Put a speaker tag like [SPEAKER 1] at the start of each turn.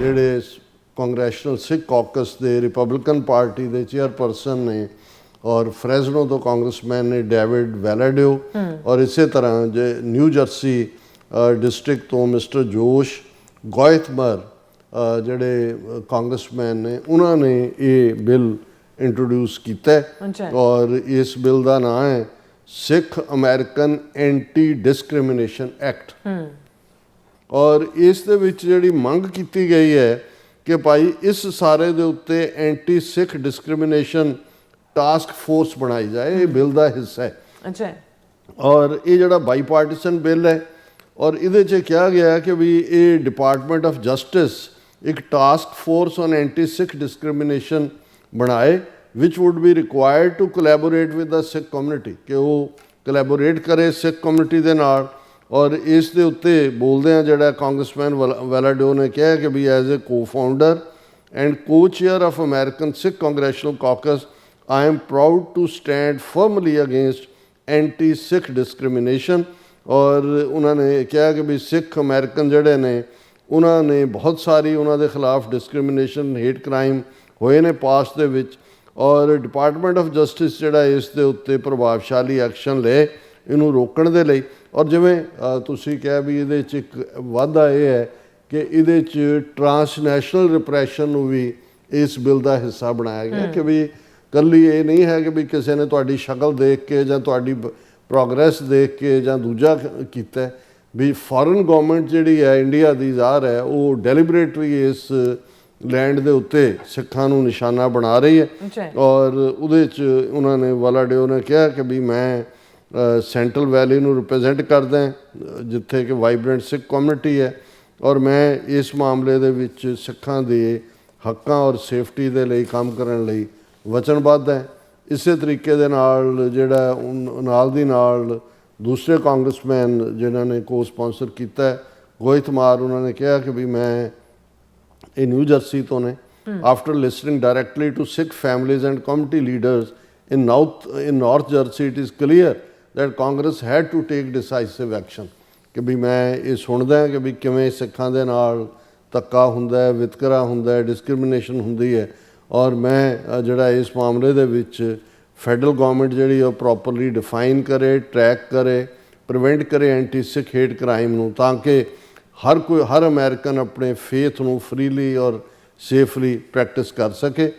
[SPEAKER 1] ਜਿਹੜੇ ਕਾਂਗਰੈਸ਼ਨਲ ਸਿੱਖ ਕਾਕਸ ਦੇ Republican party ਦੇ ਚੇਅਰਪਰਸਨ ਨੇ ਔਰ ਫਰੈਜ਼ਨੋ ਤੋਂ ਕਾਂਗਰਸਮੈਨ ਨੇ ਡੇਵਿਡ ਵੈਲਾਡਿਓ ਔਰ ਇਸੇ ਤਰ੍ਹਾਂ ਜੇ ਨਿਊ ਜਰਸੀ ਡਿਸਟ੍ਰਿਕਟ ਤੋਂ ਮਿਸਟਰ ਜੋਸ਼ ਗੋਇਥਮਰ ਜਿਹੜੇ ਕਾਂਗਰਸਮੈਨ ਨੇ ਉਹਨਾਂ ਨੇ ਇਹ ਬਿੱਲ ਇੰਟਰੋਡਿਊਸ ਕੀਤਾ ਔਰ ਇਸ ਬਿੱਲ ਦਾ ਨਾਮ ਹੈ ਸਿੱਖ ਅਮਰੀਕਨ ਐਂਟੀ ਡਿਸਕ੍ਰਿਮੀਨੇਸ਼ਨ ਐਕਟ। ਔਰ ਇਸ ਦੇ ਵਿੱਚ ਜਿਹੜੀ ਮੰਗ ਕੀਤੀ ਗਈ ਹੈ ਕਿ ਭਾਈ ਇਸ ਸਾਰੇ ਦੇ ਉੱਤੇ ਐਂਟੀ ਸਿੱਖ ਡਿਸਕ੍ਰਿਮੀਨੇਸ਼ਨ टास्क फोर्स बनाई जाए, ये बिल का हिस्सा है।
[SPEAKER 2] अच्छा।
[SPEAKER 1] और ये जड़ा बाई पार्टीसन बिल है और ये कहा गया है कि भी ये डिपार्टमेंट ऑफ जस्टिस एक task force on anti Sikh discrimination बनाए which would be required to collaborate with the Sikh community कि वो कोलैबोरेट करे सिख कम्यूनिटी के नाल। और इस दे उत्ते बोलते हैं जड़ा कांग्रेसमैन वैलाडियो ने कहा कि भी एज ए को फाउंडर एंड को chair of American Sikh congressional caucus I am proud to stand firmly against anti-Sikh discrimination। और उन्होंने कहा कि भी सिख अमेरिकन जड़े ने उन्होंने बहुत सारी उन्होंने खिलाफ डिस्क्रिमिनेशन हेट क्राइम होए ने पास दे विच और डिपार्टमेंट ऑफ जस्टिस जड़ा इस दे उत्ते प्रभावशाली एक्शन ले इनू रोकण दे लई। और जिवें तुसीं कहा भी इहदे च एक वाधा यह है कि इहदे च ट्रांसनैशनल रिप्रैशन नू भी इस बिल का हिस्सा बनाया गया कि भी कल्ली ये नहीं है कि भी किसी ने तुहाडी शक्ल देख के जां तुहाडी प्रोग्रेस देख के जां दूजा कीता है भी फॉरेन गवर्नमेंट जिहड़ी है इंडिया दी ज़ाहिर है वो डेलीबरेटली इस लैंड दे उत्ते सिखां नूं निशाना बना रही है। और उहदे च उन्होंने वैलाडियो ने कहा कि भी मैं सेंट्रल वैली नूं रिप्रजेंट करदा जिथे कि वाइब्रेंट सिख कम्यूनिटी है और मैं इस मामले दे विच सिखां दे हक्कां और सेफ्टी दे लई काम करन लई वचनबद्ध है। इसे तरीके दे नाल जिहड़ा नाल दी नाल दूसरे कांग्रेसमैन जिन्होंने को स्पॉन्सर किया गोइथमार उन्होंने कहा कि भी मैं ये न्यू जर्सी तो ने after listening directly to Sikh families and community leaders in north Jersey it is clear that Congress had to take decisive action कि भी मैं ये सुनदा कि भी किवें सिखां दे नाल धक्का हुंदा है वितकरा हुंदा है डिस्क्रिमिनेशन हुंदी है। और मैं जड़ा इस मामले दे विच फैडरल गवर्नमेंट जिहड़ी प्रॉपरली डिफाइन करे ट्रैक करे प्रिवेंट करे एंटी सिख हेट क्राइम नूं ताकि हर अमेरिकन अपने फेथ नूं फ्रीली और सेफली प्रैक्टिस कर सके।